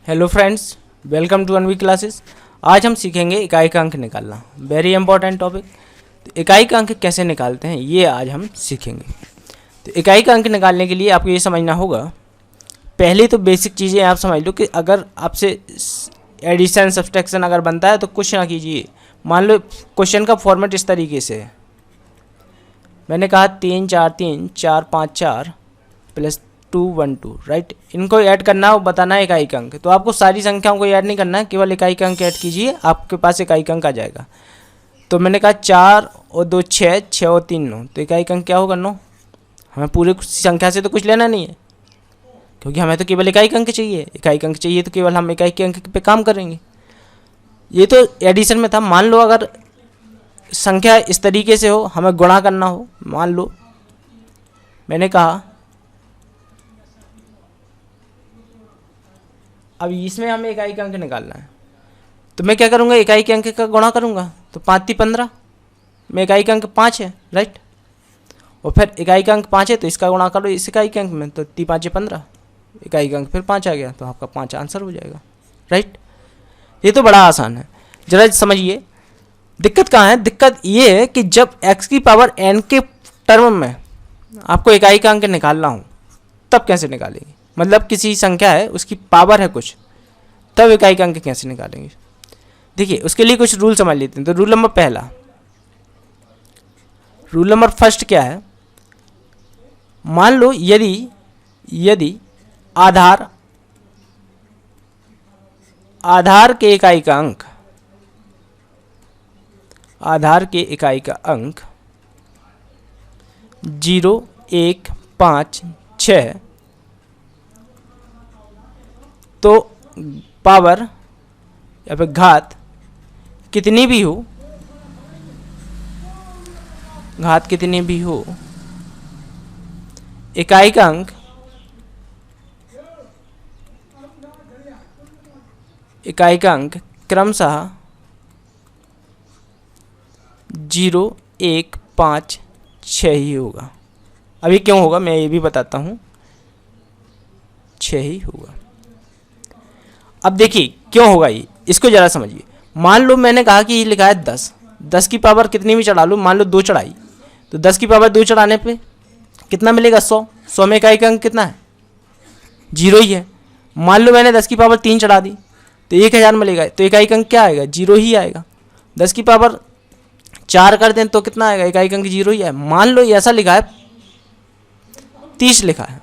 Hello friends, welcome to Anvi classes. आज हम सीखेंगे इकाई का अंक निकालना। Very important topic. तो इकाई का अंक कैसे निकालते हैं ये आज हम सीखेंगे। तो इकाई का अंक निकालने के लिए आपको ये समझना होगा, पहले तो बेसिक चीज़ें आप समझ लो कि अगर आपसे एडिशन सब्सट्रैक्शन अगर बनता है तो कुछ ना कीजिए। मान लो क्वेश्चन का फॉर्मेट इस तरीके से है, मैंने कहा 3 4 3 4 5 4 प्लस 2 1 2, राइट। इनको ऐड करना है और बताना है इकाई का अंक। तो आपको सारी संख्याओं को ऐड नहीं करना है, केवल इकाई का अंक ऐड कीजिए, आपके पास इकाई का अंक आ जाएगा। तो मैंने कहा 4 और 2 6, 6 और 3 9, तो इकाई का अंक क्या होगा 9। हमें पूरी संख्या से तो कुछ लेना नहीं है, क्योंकि हमें तो केवल इकाई का अंक चाहिए। इकाई का अंक चाहिए तो केवल हम इकाई के अंक पे काम करेंगे। ये तो एडिशन में था। मान लो अगर संख्या इस तरीके से हो, हमें गुणा करना हो, मान लो मैंने कहा अब इसमें हमें इकाई का अंक निकालना है, तो मैं क्या करूँगा, इकाई के अंक का गुणा करूँगा। तो 5 3 15 में इकाई का अंक 5 है, राइट। और फिर इकाई का अंक 5 है तो इसका गुणा करो इस इकाई के अंक में, तो 3 5 15, इकाई का अंक फिर 5 आ गया, तो आपका 5 आंसर हो जाएगा, राइट। ये तो बड़ा आसान है। जरा समझिए दिक्कत कहाँ है। दिक्कत ये है कि जब x की पावर n के टर्म में आपको इकाई का अंक निकालना हो, तब कैसे निकालेंगे। मतलब किसी संख्या है, उसकी पावर है कुछ, तब इकाई का अंक कैसे निकालेंगे। देखिए उसके लिए कुछ रूल समझ लेते हैं। तो रूल नंबर फर्स्ट क्या है। मान लो यदि आधार के इकाई का अंक 0 1 5 6, तो पावर या फिर घात कितनी भी हो, इकाई का अंक क्रमशः 0 1 5 6 ही होगा। अभी क्यों होगा मैं ये भी बताता हूँ, 6 ही होगा। अब देखिए क्यों होगा ये, इसको ज़रा समझिए। मान लो मैंने कहा कि ये लिखा है 10 की पावर कितनी भी चढ़ा लो, मान लो 2 चढ़ाई, तो 10 की पावर 2 चढ़ाने पे कितना मिलेगा 100 में इकाई का अंक कितना है 0 ही है। मान लो मैंने 10 की पावर 3 चढ़ा दी तो 1000 मिलेगा, तो इकाई का अंक क्या आएगा 0 ही आएगा। 10 की पावर 4 कर दें तो कितना आएगा, इकाई का अंक 0 ही है। मान लो ऐसा लिखा है 30 लिखा है,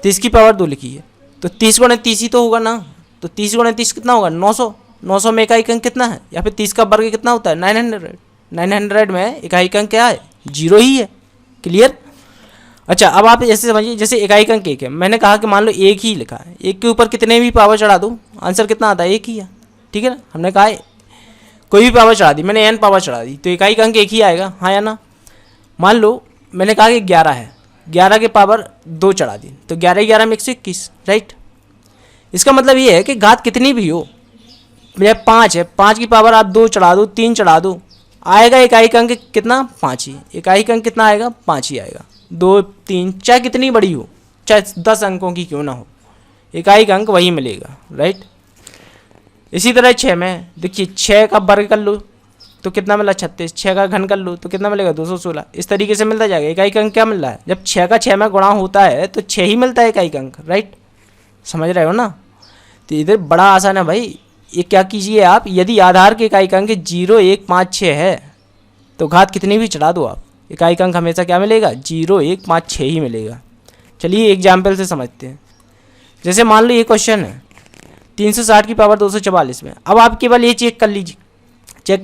30 की पावर 2 लिखी है, तो 30 गुणे 30 ही तो होगा ना। तो 30 गुणे 30 कितना होगा 900 में इकाई का अंक कितना है, या फिर 30 का वर्ग कितना होता है 900 में इकाई का अंक क्या है 0 ही है। क्लियर। अच्छा अब आप ऐसे समझिए, जैसे इकाई का अंक 1 है, मैंने कहा कि मान लो 1 ही लिखा है, 1 के ऊपर कितने भी पावर चढ़ा दो आंसर कितना आता है 1 ही है, ठीक है ना। हमने कहा कोई भी पावर चढ़ा दी, मैंने n पावर चढ़ा दी तो इकाई का अंक 1 ही आएगा, हाँ या ना। मान लो मैंने कहा कि 11 है, 11 के पावर 2 चढ़ा दी तो 11 11 में 121, राइट। इसका मतलब ये है कि घात कितनी भी हो, भैया 5 है, 5 की पावर आप 2 चढ़ा दो 3 चढ़ा दो, आएगा इकाई का अंक कितना 5 ही। इकाई का अंक कितना आएगा 5 ही आएगा। 2 3 चाहे कितनी बड़ी हो, चाहे 10 अंकों की क्यों ना हो, इकाई का अंक वही मिलेगा, राइट। इसी तरह 6 में देखिए 6 का वर्ग कर लो तो कितना मिला 36, 6 का घन कर लो तो कितना मिलेगा 216। इस तरीके से मिलता जाएगा। इकाई का अंक क्या मिल रहा है, जब 6 का 6 में गुणा होता है तो 6 ही मिलता है इकाई का अंक, राइट। समझ रहे हो ना। तो इधर बड़ा आसान है भाई। ये क्या कीजिए आप, यदि आधार के इकाई का अंक 0 1 5 6 है तो घात कितनी भी चढ़ा दो आप, इकाई का अंक हमेशा क्या मिलेगा 0 1 5 6 ही मिलेगा। चलिए एग्जाम्पल से समझते हैं। जैसे मान लो ये क्वेश्चन है 360 की पावर 244 में। अब आप केवल ये चेक कर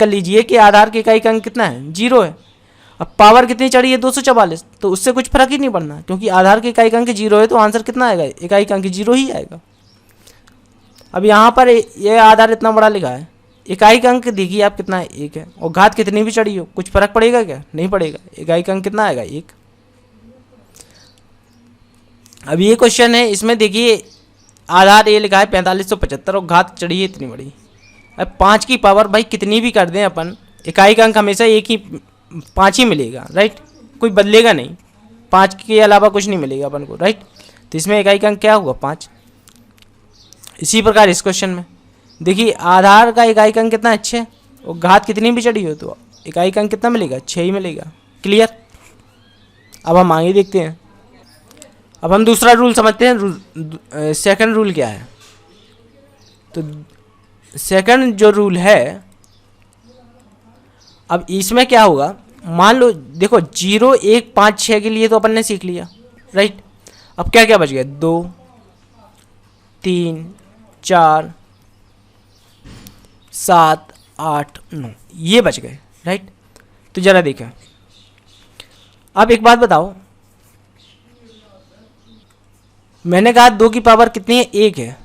लीजिए कि आधार के इकाई का अंक कितना है 0 है। अब पावर कितनी चढ़ी है 244, तो उससे कुछ फर्क ही नहीं पड़ना, क्योंकि आधार के इकाई का अंक 0 है तो आंसर कितना आएगा, इकाई का अंक 0 ही आएगा। अब यहाँ पर ये आधार इतना बड़ा लिखा है, इकाई का अंक देखिए आप कितना है 1 है, और घात कितनी भी चढ़ी हो कुछ फर्क पड़ेगा क्या, नहीं पड़ेगा। इकाई का अंक कितना आएगा 1। अब ये क्वेश्चन है, इसमें देखिए आधार ये लिखा है 4575 और घात चढ़ी है इतनी बड़ी। अब 5 की पावर भाई कितनी भी कर दें अपन, इकाई का अंक हमेशा 5 ही मिलेगा, राइट। कोई बदलेगा नहीं, 5 के अलावा कुछ नहीं मिलेगा अपन को, राइट। तो इसमें इकाई का अंक क्या होगा 5। इसी प्रकार इस क्वेश्चन में देखिए आधार का इकाई अंक कितना है 6 और घात कितनी भी चढ़ी हो तो इकाई अंक कितना मिलेगा 6 ही मिलेगा। क्लियर। अब हम आगे देखते हैं। अब हम दूसरा रूल समझते हैं। सेकंड रूल क्या है? तो सेकंड जो रूल है, अब इसमें क्या होगा, मान लो देखो 0 1 5 6 के लिए तो अपन ने सीख लिया, राइट। अब क्या क्या बच गया 2 3 4 7 8 9 ये बच गए, राइट। तो जरा देखो अब एक बात बताओ, मैंने कहा 2 की पावर कितनी है 1 है।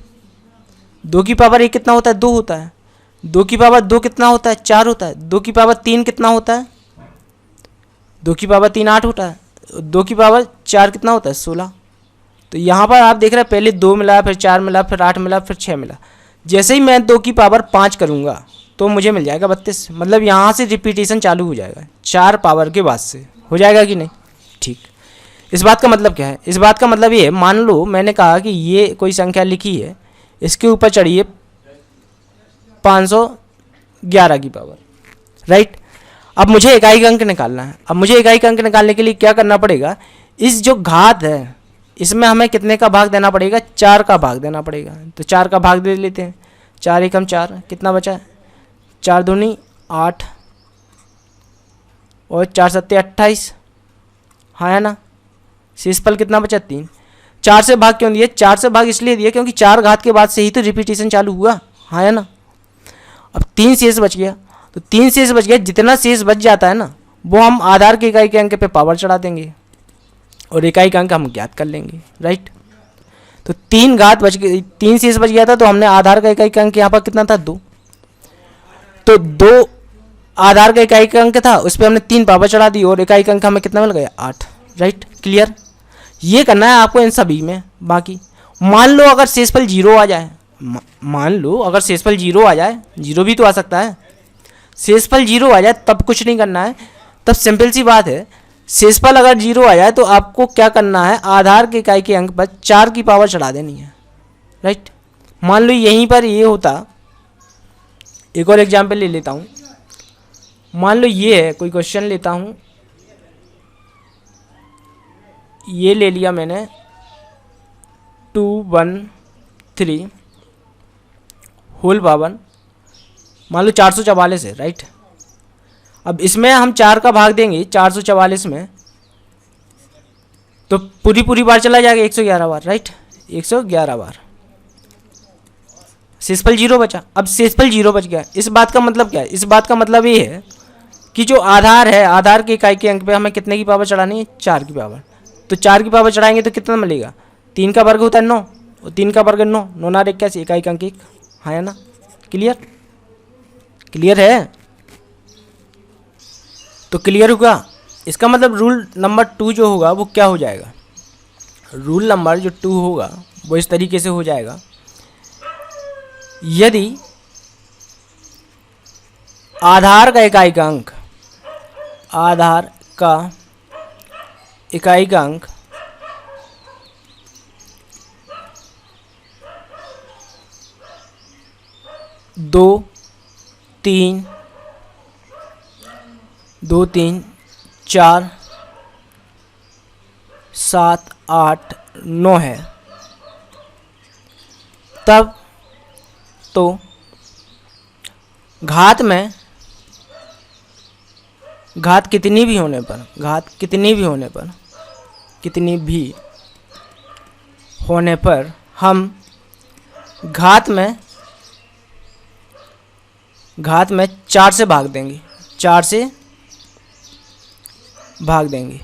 2 की पावर 1 कितना होता है 2 होता है। 2 की पावर 2 कितना होता है 4 होता है। 2 की पावर 3 कितना होता है 2 की पावर 3 8 होता है। 2 की पावर 4 कितना होता है 16। तो यहाँ पर आप देख रहे हैं पहले 2 मिला, फिर 4 मिला, फिर 8 मिला, फिर 6 मिला। जैसे ही मैं 2 की पावर 5 करूँगा तो मुझे मिल जाएगा 32। मतलब यहाँ से रिपीटेशन चालू हो जाएगा 4 पावर के बाद से। हो जाएगा कि नहीं? ठीक। इस बात का मतलब क्या है? इस बात का मतलब ये है, मान लो मैंने कहा कि ये कोई संख्या लिखी है, इसके ऊपर चढ़िए 511 की पावर, राइट। अब मुझे इकाई अंक निकालना है। अब मुझे इकाई अंक निकालने के लिए क्या करना पड़ेगा, इस जो घात है इसमें हमें कितने का भाग देना पड़ेगा 4 का भाग देना पड़ेगा। तो 4 का भाग दे लेते हैं। 4 एकम 4 कितना बचा 4 दूनी 8 और 4 सत्ते 28, हाँ है ना। शेषफल कितना बचा 3। 4 से भाग क्यों दिया? 4 से भाग इसलिए दिया क्योंकि 4 घात के बाद से ही तो रिपीटेशन चालू हुआ, हाँ है ना। अब 3 शेष बच गया। तो 3 शेष बच गया, जितना शेष बच जाता है ना वो हम आधार के इकाई के अंक पे पावर चढ़ा देंगे और इकाई का अंक हम ज्ञात कर लेंगे, राइट। तो 3 घात बच गई, 3 शेष बच गया था, तो हमने आधार का इकाई का अंक यहाँ पर कितना था 2। तो 2 आधार का इकाई का अंक था, उस पर हमने 3 पावर चढ़ा दी और इकाई का अंक हमें कितना मिल गया 8, राइट। क्लियर। ये करना है आपको इन सभी में। बाकी मान लो अगर शेषफल 0 आ जाए, मान लो अगर शेषफल 0 आ जाए, 0 भी तो आ सकता है। शेषफल 0 आ जाए तब कुछ नहीं करना है, तब सिंपल सी बात है। शेषफल अगर 0 आ जाए तो आपको क्या करना है, आधार के इकाई के अंक पर 4 की पावर चढ़ा देनी है, राइट। मान लो यहीं पर ये होता, एक और एग्जाम्पल ले लेता हूँ। मान लो ये है, कोई क्वेश्चन लेता हूँ, ये ले लिया मैंने 213 होल पावर, मान लो 444 है, राइट। अब इसमें हम 4 का भाग देंगे 444 में, तो पूरी बार चला जाएगा 111 बार, राइट। 111 बार। शेषफल 0 बचा। अब शेषफल 0 बच गया, इस बात का मतलब क्या है? इस बात का मतलब ये है कि जो आधार है, आधार के इकाई के अंक पे हमें कितने की पावर चढ़ानी है 4 की पावर। तो 4 की पावर चढ़ाएंगे तो कितना मिलेगा, 3 का वर्ग होता है 9 और 3 का वर्ग 9, 9 9 81, इकाई का अंक 1, हाँ है ना। क्लियर। क्लियर है। तो क्लियर होगा। इसका मतलब रूल नंबर 2 जो होगा वो क्या हो जाएगा, रूल नंबर जो 2 होगा वो इस तरीके से हो जाएगा। यदि आधार का इकाई का अंक, आधार का इकाई का अंक दो तीन 4 7 8 9 है, तब तो घात में, घात कितनी भी होने पर, घात कितनी भी होने पर, कितनी भी होने पर हम घात में 4 से भाग देंगे, 4 से भाग देंगे,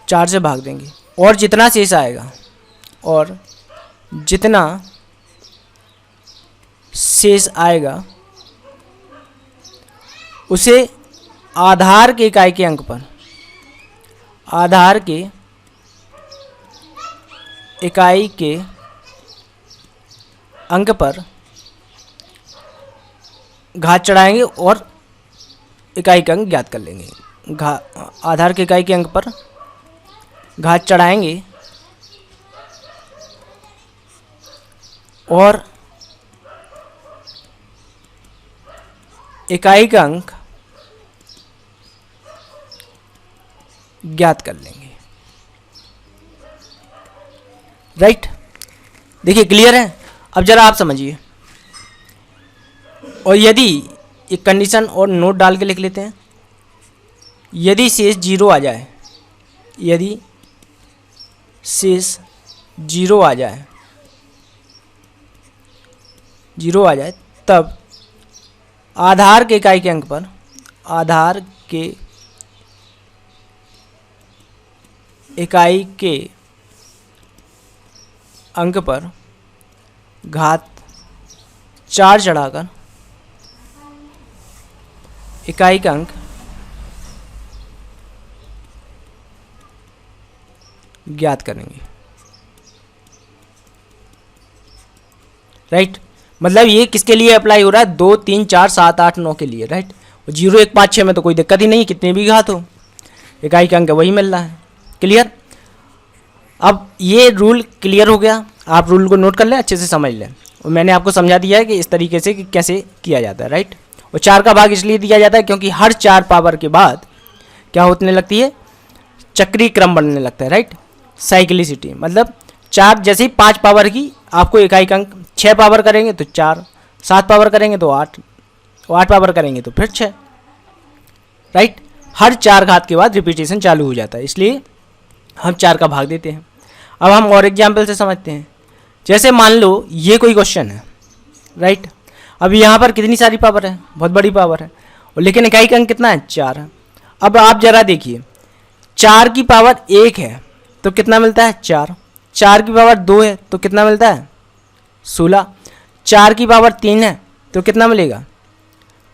4 से भाग देंगे और जितना शेष आएगा, और जितना शेष आएगा उसे आधार के इकाई के अंक पर, आधार के इकाई के अंक पर घात चढ़ाएंगे और इकाई का अंक ज्ञात कर लेंगे। आधार के इकाई के अंक पर घात चढ़ाएंगे और इकाई का अंक ज्ञात कर लेंगे। राइट, देखिए क्लियर है। अब जरा आप समझिए, और यदि एक कंडीशन और नोट डाल के लिख लेते हैं, यदि शेष 0 आ जाए, यदि शेष 0 आ जाए, 0 आ जाए, तब आधार के इकाई के अंक पर, आधार के इकाई के अंक पर घात 4 चढ़ाकर इकाई का अंक ज्ञात करेंगे। राइट, मतलब ये किसके लिए अप्लाई हो रहा है? 2, 3, 4, 7, 8, 9 के लिए। राइट, 0, 1, 5, 6 में तो कोई दिक्कत ही नहीं, कितने भी घात हो, इकाई का अंक वही मिल रहा है। क्लियर? अब ये रूल क्लियर हो गया, आप रूल को नोट कर लें, अच्छे से समझ लें। और मैंने आपको समझा दिया है कि इस तरीके से कि कैसे किया जाता है। राइट, और 4 का भाग इसलिए दिया जाता है क्योंकि हर 4 पावर के बाद क्या होने लगती है? चक्रीय क्रम बनने लगता है। राइट, साइक्लिसिटी, मतलब 4 जैसे ही 5 पावर की आपको इकाई का अंक, 6 पावर करेंगे तो 4, 7 पावर करेंगे तो 8, 8 पावर करेंगे तो फिर 6। राइट, हर 4 घात के बाद रिपीटेशन चालू हो जाता है, इसलिए हम 4 का भाग देते हैं। अब हम और एग्जाम्पल से समझते हैं। जैसे मान लो ये कोई क्वेश्चन है। राइट, अब यहाँ पर कितनी सारी पावर है? बहुत बड़ी पावर है, और लेकिन इकाई का अंक कितना है? 4 है। अब आप जरा देखिए, 4 की पावर 1 है तो कितना मिलता है? 4। 4 की पावर 2 है तो कितना मिलता है? 16। 4 की पावर 3 है तो कितना मिलेगा?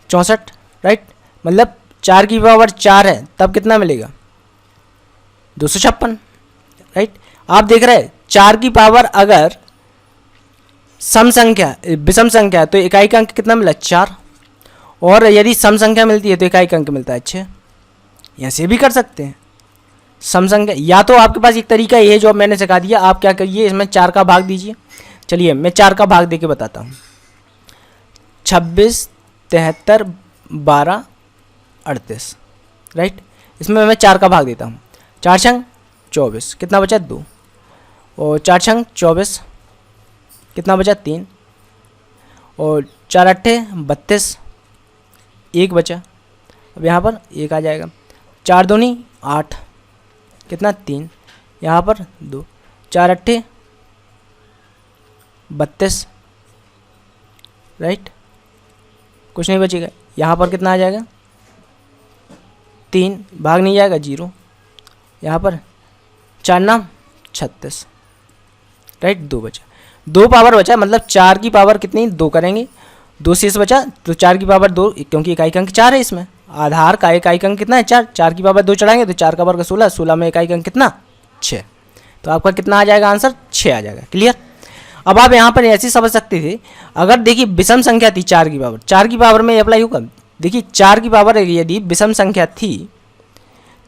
64। राइट, मतलब 4 की पावर 4 है तब कितना मिलेगा? 256। राइट, आप देख रहे हैं 4 की पावर अगर सम संख्या, विषम संख्या है तो इकाई का अंक कितना मिला? 4। और यदि सम संख्या मिलती है तो इकाई का अंक मिलता है 6। ऐसे भी कर सकते हैं सम संख्या, या तो आपके पास एक तरीका ये है जो मैंने सिखा दिया, आप क्या करिए, इसमें 4 का भाग दीजिए। चलिए मैं 4 का भाग दे के बताता हूँ। 26, 73, 12, 38। राइट, इसमें मैं 4 का भाग देता हूँ। 4 छंग 24, कितना बचा? 2। और 4 छंग 24, कितना बचा? 3। और 4 अट्ठे 32, 1 बचा। अब यहाँ पर 1 आ जाएगा। 4 दूनी 8, कितना? 3। यहाँ पर 2। 4 अट्ठे 32। राइट, कुछ नहीं बचेगा। यहाँ पर कितना आ जाएगा? 3, भाग नहीं जाएगा, 0। यहाँ पर 4 नाम 36। राइट, 2 बचा, 2 पावर बचा, मतलब 4 की पावर कितनी? 2 करेंगे, 2 शेष बचा, तो 4 की पावर 2, क्योंकि इकाई का अंक 4 है इसमें, आधार का इकाई का अंक कितना है? 4। 4 की पावर 2 चढ़ाएंगे तो 4 का वर्ग 16, 16 में इकाई का अंक कितना? 6। तो आपका कितना आ जाएगा आंसर? 6 आ जाएगा। क्लियर? अब आप यहाँ पर ऐसे समझ सकते थे, अगर देखिए विषम संख्या थी 4 की पावर, 4 की पावर में अप्लाई होगा। देखिए 4 की पावर यदि विषम संख्या थी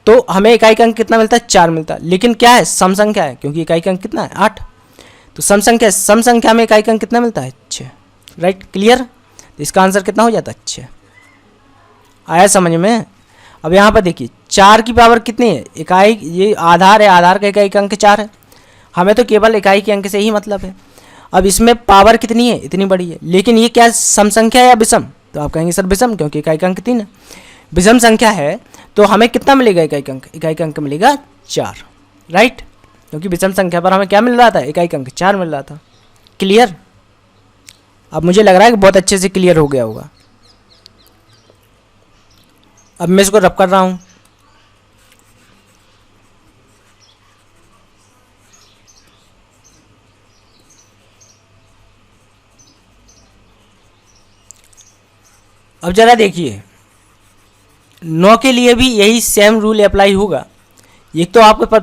तो हमें इकाई का अंक कितना मिलता है? 4 मिलता है। लेकिन क्या है? सम संख्या है, क्योंकि इकाई का अंक कितना है? 8। तो सम संख्या में इकाई का अंक कितना मिलता है? 6। Right, clear? तो इसका आंसर कितना हो जाता है? 6। आया समझ में? अब यहाँ पर देखिए 4 की पावर कितनी है? इकाई, ये आधार है, आधार का इकाई का अंक 4 है, हमें तो केवल इकाई के अंक से ही मतलब है। अब इसमें पावर कितनी है? इतनी बड़ी है, लेकिन ये क्या सम संख्या है या विषम? तो आप कहेंगे सर विषम, क्योंकि इकाई का अंक 3 है। विषम संख्या है तो हमें कितना मिलेगा इकाई का अंक? इकाई का अंक मिलेगा 4। राइट, क्योंकि विषम संख्या पर हमें क्या मिल रहा था? इकाई का अंक 4 मिल रहा था। क्लियर? अब मुझे लग रहा है कि बहुत अच्छे से क्लियर हो गया होगा। अब मैं इसको रब कर रहा हूँ। अब जरा देखिए 9 के लिए भी यही सेम रूल अप्लाई होगा। एक तो आपके पर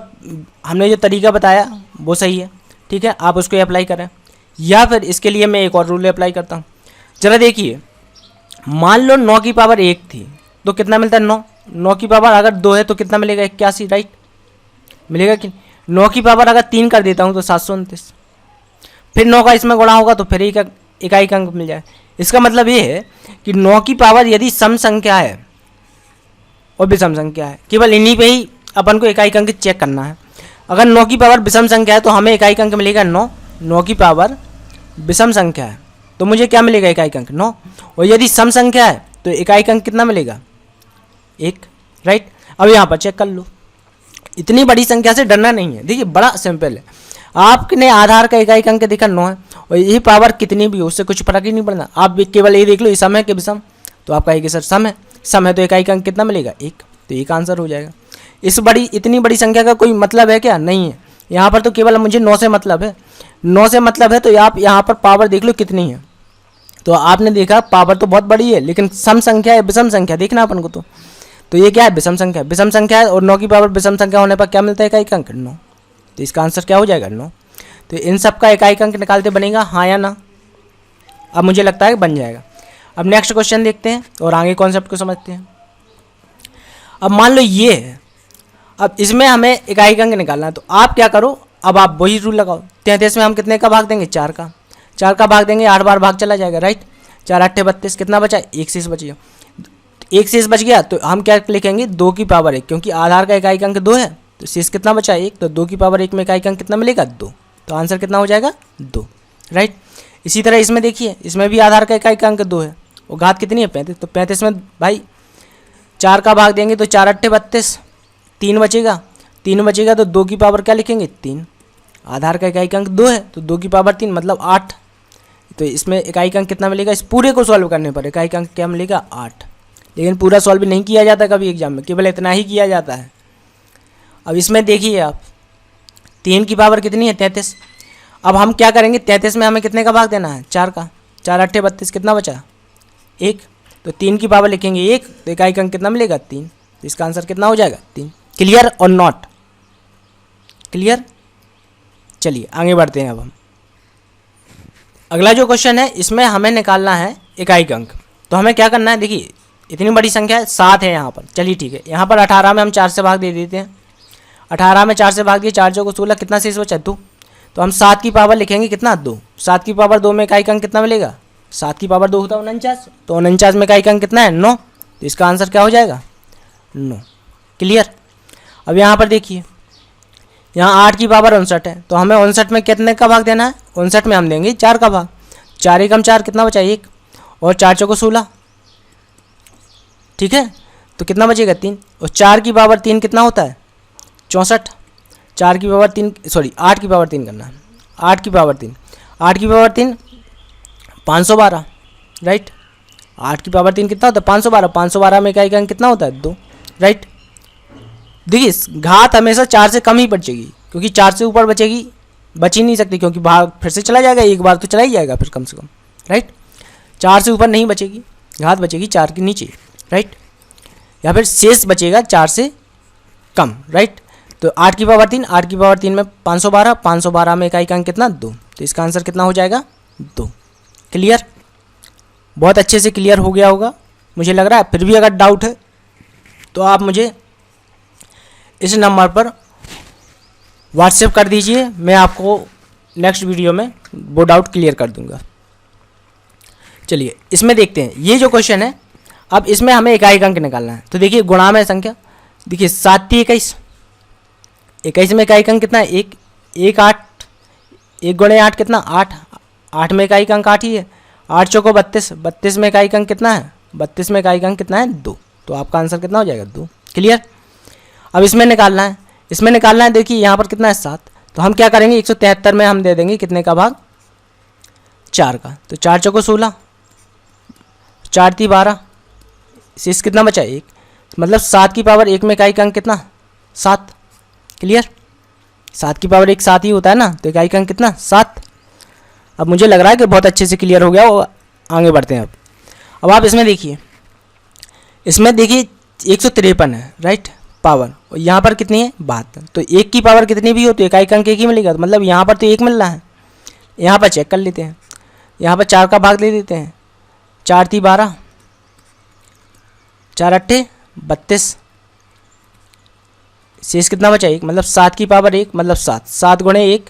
हमने जो तरीका बताया वो सही है, ठीक है, आप उसको अप्लाई करें, या फिर इसके लिए मैं एक और रूल अप्लाई करता हूँ। जरा देखिए, मान लो 9 की पावर 1 थी तो कितना मिलता है? 9। 9 की पावर अगर 2 है तो कितना मिलेगा? 81। राइट, मिलेगा कि 9 की पावर अगर 3 कर देता हूँ तो 729। फिर 9 का इसमें गुणा होगा तो फिर इकाई अंक मिल जाए। इसका मतलब ये है कि 9 की पावर यदि सम संख्या है और विषम संख्या है, केवल इन्हीं पे ही अपन को इकाई अंक चेक करना है। अगर 9 की पावर विषम संख्या है तो हमें इकाई अंक मिलेगा 9। 9 की पावर विषम संख्या है तो मुझे क्या मिलेगा, इकाई अंक 9। और यदि सम संख्या है तो इकाई अंक कितना मिलेगा, 1, राइट। अब यहाँ पर चेक कर लो, इतनी बड़ी संख्या से डरना नहीं है। देखिए बड़ा सिंपल है, आपने आधार का इकाई अंक देखा 9 है और यही पावर कितनी भी हो उससे कुछ फर्क ही नहीं पड़ना। आप केवल ये देख लो ये सम है कि विषम, तो आप कहेंगे सर सम है। सम है तो इकाई अंक कितना मिलेगा, 1, तो एक आंसर हो जाएगा। इतनी बड़ी संख्या का कोई मतलब है क्या, नहीं है। यहाँ पर तो केवल मुझे 9 से मतलब है, 9 से मतलब है तो आप यहाँ पर पावर देख लो कितनी है। तो आपने देखा पावर तो बहुत बड़ी है लेकिन सम संख्या है विषम संख्या देखना अपन को। तो ये क्या है, विषम संख्या। विषम संख्या है और 9 की पावर विषम संख्या होने पर क्या मिलता है, इकाई अंक 9। तो इसका आंसर क्या हो जाएगा, 9। तो इन सब का इकाई अंक निकालते बनेगा हाँ या ना। अब मुझे लगता है बन जाएगा। अब नेक्स्ट क्वेश्चन देखते हैं और आगे कॉन्सेप्ट को समझते हैं। अब मान लो ये है, अब इसमें हमें इकाई अंक निकालना है। तो आप क्या करो, अब आप वही रूल लगाओ। 33 में हम कितने का भाग देंगे, 4 का। 4 का भाग देंगे, 8 बार भाग चला जाएगा, राइट। 4 8 32, कितना बचा, 1 शेष बच गया। 1 शेष बच गया तो हम क्या लिखेंगे, 2 की पावर 1, क्योंकि आधार का इकाई अंक 2 है तो शेष कितना बचा, 1। तो 2 की पावर 1 में इकाई अंक कितना मिलेगा, 2। तो आंसर कितना हो जाएगा, 2, राइट। इसी तरह इसमें देखिए, इसमें भी आधार का इकाई अंक 2 है और घात कितनी है, 35। तो 35 में भाई 4 का भाग देंगे तो 4 8 32, 3 बचेगा। 3 बचेगा तो 2 की पावर क्या लिखेंगे, 3। आधार का इकाई अंक 2 है तो 2 की पावर 3 मतलब 8। तो इसमें इकाई अंक कितना मिलेगा, इस पूरे को सॉल्व करने पर इकाई अंक क्या मिलेगा, 8। लेकिन पूरा सॉल्व नहीं किया जाता कभी एग्जाम में, केवल इतना ही किया जाता है। अब इसमें देखिए आप, 3 की पावर कितनी है, 33। अब हम क्या करेंगे, 33 में हमें कितने का भाग देना है, 4 का। 4 8 32, कितना बचा, 1। तो 3 की पावर लिखेंगे 1 तो इकाई अंक कितना मिलेगा, 3। तो इसका आंसर कितना हो जाएगा, 3। क्लियर और नॉट क्लियर। चलिए आगे बढ़ते हैं। अब हम अगला जो क्वेश्चन है इसमें हमें निकालना है इकाई अंक। तो हमें क्या करना है, देखिए इतनी बड़ी संख्या है, 7 है यहाँ पर। चलिए ठीक है, यहाँ पर 18 में हम 4 से भाग दे देते हैं। 18 में 4 से भाग दिए, 4 चौको 16, कितना शेष बचा, 2। तो हम 7 की पावर लिखेंगे कितना, 2। 7 की पावर 2 में इकाई अंक कितना मिलेगा, 7 की पावर 2 होता है 49। तो 49 में इकाई अंक कितना है, 9। तो इसका आंसर क्या हो जाएगा, 9। क्लियर। अब यहाँ पर देखिए, यहाँ 8 की पावर 59 है तो हमें 59 में कितने का भाग देना है, 59 में हम देंगे 4 का भाग। 4 एकम 4, कितना बचा, 1। और 4 चौको 16, ठीक है। तो कितना बचेगा, 3। और 4 की पावर 3 कितना होता है, 64। 4 की पावर 3 सॉरी 8 की पावर 3 करना है। 8 की पावर 3, 8 की पावर 3 512, राइट। 8 की पावर 3 कितना होता है, 512। 512 में इकाई अंक कितना होता है, 2, राइट। देखिए घात हमेशा 4 से कम ही बचेगी, क्योंकि 4 से ऊपर बचेगी बच ही नहीं सकती, क्योंकि भाग फिर से चला जाएगा, एक बार तो चला ही जाएगा फिर कम से कम, राइट। 4 से ऊपर नहीं बचेगी, घात बचेगी 4 के नीचे, राइट। या फिर शेष बचेगा 4 से कम, राइट। तो 8 की पावर 3, 8 की पावर 3 में 512, 512 में इकाई अंक कितना, 2। तो इसका आंसर कितना हो जाएगा, 2। क्लियर, बहुत अच्छे से क्लियर हो गया होगा मुझे लग रहा है। फिर भी अगर डाउट है तो आप मुझे इस नंबर पर व्हाट्सएप कर दीजिए, मैं आपको नेक्स्ट वीडियो में वो डाउट क्लियर कर दूंगा। चलिए इसमें देखते हैं, ये जो क्वेश्चन है अब इसमें हमें इकाई अंक निकालना है। तो देखिए गुणा में संख्या, देखिए 7 × 21, 21 में इकाई अंक कितना है, 1। 1 8, 1 × 8 कितना, 8। 8 में इकाई अंक 8 ही है। 8 चौको 32, 32 में इकाई अंक कितना है, 32 में इकाई अंक कितना है, 2। तो आपका आंसर कितना हो जाएगा, 2। क्लियर। अब इसमें निकालना है, इसमें निकालना है, देखिए यहाँ पर कितना है, 7। तो हम क्या करेंगे, 173 में हम दे देंगे कितने का भाग, 4 का। तो 4 चौको 16, 4 × 12, शेष कितना बचा, 1। मतलब 7 की पावर 1 में इकाई अंक कितना, 7। क्लियर। 7 की पावर 1 7 ही होता है ना, तो इकाई अंक कितना, 7। अब मुझे लग रहा है कि बहुत अच्छे से क्लियर हो गया, वो आगे बढ़ते हैं। अब आप इसमें देखिए, इसमें देखिए 153 है, राइट, पावर। और यहाँ पर कितनी है, 72। तो 1 की पावर कितनी भी हो तो इकाई अंक 1 ही मिलेगा। तो मतलब यहाँ पर तो 1 मिल रहा है। यहाँ पर चेक कर लेते हैं, यहाँ पर 4 का भाग ले देते हैं। 4 × 12, 4 8 32, शेष कितना बचा, 1। मतलब 7 की पावर 1 मतलब 7, 7 × 1।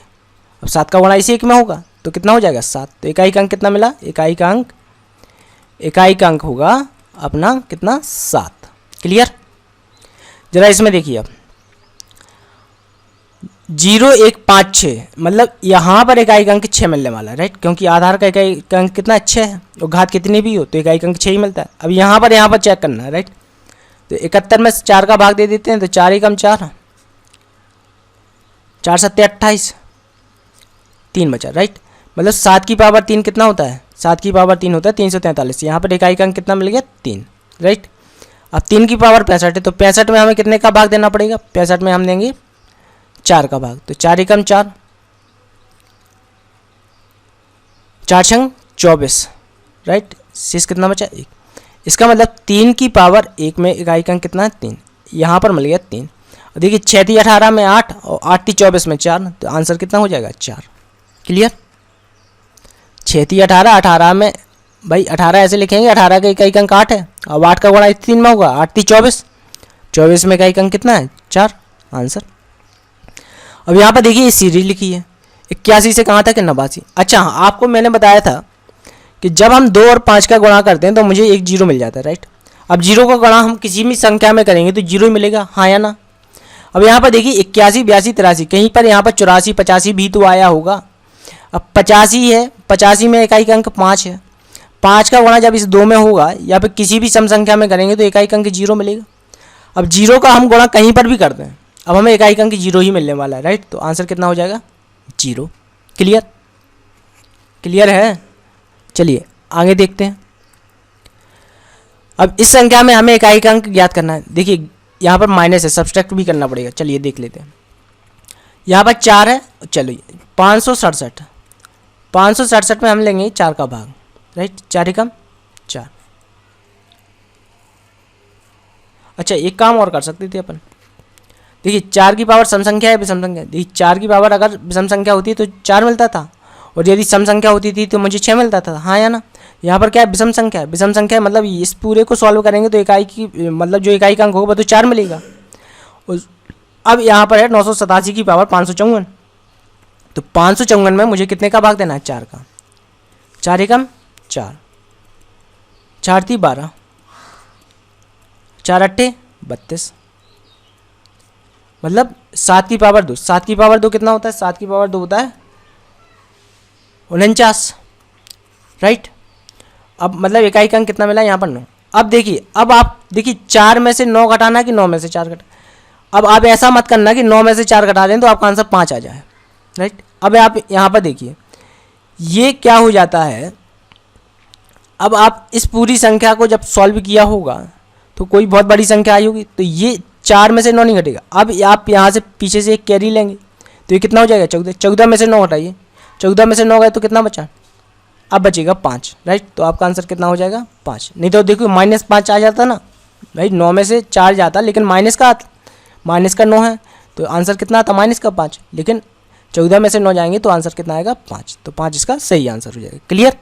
अब 7 का गुणा इसी 1 में होगा तो कितना हो जाएगा 7। तो इकाई का अंक कितना मिला, इकाई का अंक होगा अपना कितना 7। क्लियर। जरा इसमें देखिए अब 0 1 5 6 मतलब यहाँ पर इकाई का अंक 6 मिलने वाला है, राइट, क्योंकि आधार का इकाई का अंक कितना 6 है और घात कितनी भी हो तो इकाई का अंक 6 ही मिलता है। अब यहाँ पर चेक करना है, राइट। तो 71 में 4 का भाग दे देते हैं तो 4 एकम 4, 4 सत्ते 28, 3 बचा, राइट। मतलब 7 की पावर 3 कितना होता है, 7 की पावर 3 होता है 343। यहाँ पर इकाई का अंक कितना मिल गया 3, राइट। अब 3 की पावर 65 है तो 65 में हमें कितने का भाग देना पड़ेगा, 65 में हम देंगे 4 का भाग। तो 4 एकम 4, 4 छंग 24, राइट। शेष कितना बचा 1। इसका मतलब 3 की पावर 1 में इकाई का अंक कितना है 3, यहाँ पर मिल गया 3। और देखिए 6 थी 18 में 8 और 8 थी 24 में 4, तो आंसर कितना हो जाएगा 4। क्लियर। 6 थी 18, 18 में भाई 18 ऐसे लिखेंगे, 18 का इकाई का अंक 8 है, अब 8 का गुणा 3 में होगा, 8 थी 24, 24 में इकाई का अंक कितना है 4, आंसर। अब यहाँ पर देखिए सीरीज लिखी है 81 से कहाँ तक है 89। अच्छा हाँ, आपको मैंने बताया था कि जब हम 2 और 5 का गुणा करते हैं तो मुझे एक 0 मिल जाता है, राइट। अब 0 का गुणा हम किसी भी संख्या में करेंगे तो 0 ही मिलेगा, हाँ या ना। अब यहाँ पर देखिए 81 82 83, कहीं पर यहाँ पर 84 85 भी तो आया होगा। अब 85 है, 85 में इकाई का अंक 5 है, 5 का गुणा जब इस 2 में होगा या फिर किसी भी सम संख्या में करेंगे तो इकाई का अंक 0 मिलेगा। अब 0 का हम गुणा कहीं पर भी करते हैं, अब हमें इकाई का अंक 0 ही मिलने वाला है, राइट। तो आंसर कितना हो जाएगा 0। क्लियर। क्लियर है। चलिए आगे देखते हैं। अब इस संख्या में हमें इकाई का अंक ज्ञात करना है। देखिए यहाँ पर माइनस है, सब्सट्रैक्ट भी करना पड़ेगा। चलिए देख लेते हैं। यहाँ पर 4 है, चलिए 567, 567 में हम लेंगे 4 का भाग, राइट। 4 एकम 4। अच्छा एक काम और कर सकते थे अपन। देखिए 4 की पावर सम संख्या है विषम संख्या है। देखिए 4 की पावर अगर विषम संख्या होती तो 4 मिलता था, और यदि सम संख्या होती थी तो मुझे 6 मिलता था, हाँ या ना। यहाँ पर क्या है विषम संख्या है, विषम संख्या है मतलब इस पूरे को सॉल्व करेंगे तो इकाई की मतलब जो इकाई का अंक होगा तो 4 मिलेगा। अब यहाँ पर है 987 की पावर 554, तो 554 में मुझे कितने का भाग देना है 4 का। 4 एकम 4, 4 थी 12, 4 अट्ठे 32, मतलब 7 की पावर 2, 7 की पावर 2 कितना होता है, 7 की पावर 2 होता है 49, राइट। अब मतलब इकाई का अंक कितना मिला यहाँ पर 9। अब देखिए, अब आप देखिए 4 में से 9 घटाना कि 9 में से 4 घटा। अब आप ऐसा मत करना कि 9 में से 4 घटा दें तो आपका आंसर 5 आ जाए, राइट। अब आप यहाँ पर देखिए ये क्या हो जाता है। अब आप इस पूरी संख्या को जब सॉल्व किया होगा तो कोई बहुत बड़ी संख्या आई होगी, तो ये 4 में से 9 नहीं घटेगा। अब आप यहाँ से पीछे से एक कैरी लेंगे तो ये कितना हो जाएगा 14, 14 में से 9 घटाइए, 14 में से 9 गए तो कितना बचा, अब बचेगा 5, राइट। तो आपका आंसर कितना हो जाएगा 5। नहीं तो देखो -5 आ जाता ना, राइट। 9 में से 4 जाता लेकिन माइनस का 9 है तो आंसर कितना आता -5, लेकिन 14 में से 9 जाएंगे तो आंसर कितना आएगा 5, तो 5 इसका सही आंसर हो जाएगा। क्लियर।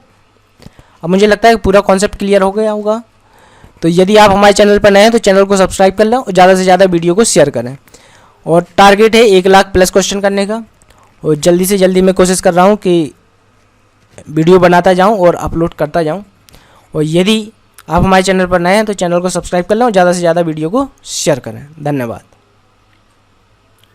अब मुझे लगता है कि पूरा कॉन्सेप्ट क्लियर हो गया होगा। तो यदि आप हमारे चैनल पर नए हैं तो चैनल को सब्सक्राइब कर लें और ज़्यादा से ज़्यादा वीडियो को शेयर करें। और टारगेट है 1 लाख प्लस क्वेश्चन करने का, और जल्दी से जल्दी मैं कोशिश कर रहा हूँ कि वीडियो बनाता जाऊँ और अपलोड करता जाऊँ। और यदि आप हमारे चैनल पर नए हैं तो चैनल को सब्सक्राइब कर लें और ज़्यादा से ज़्यादा वीडियो को शेयर करें। धन्यवाद।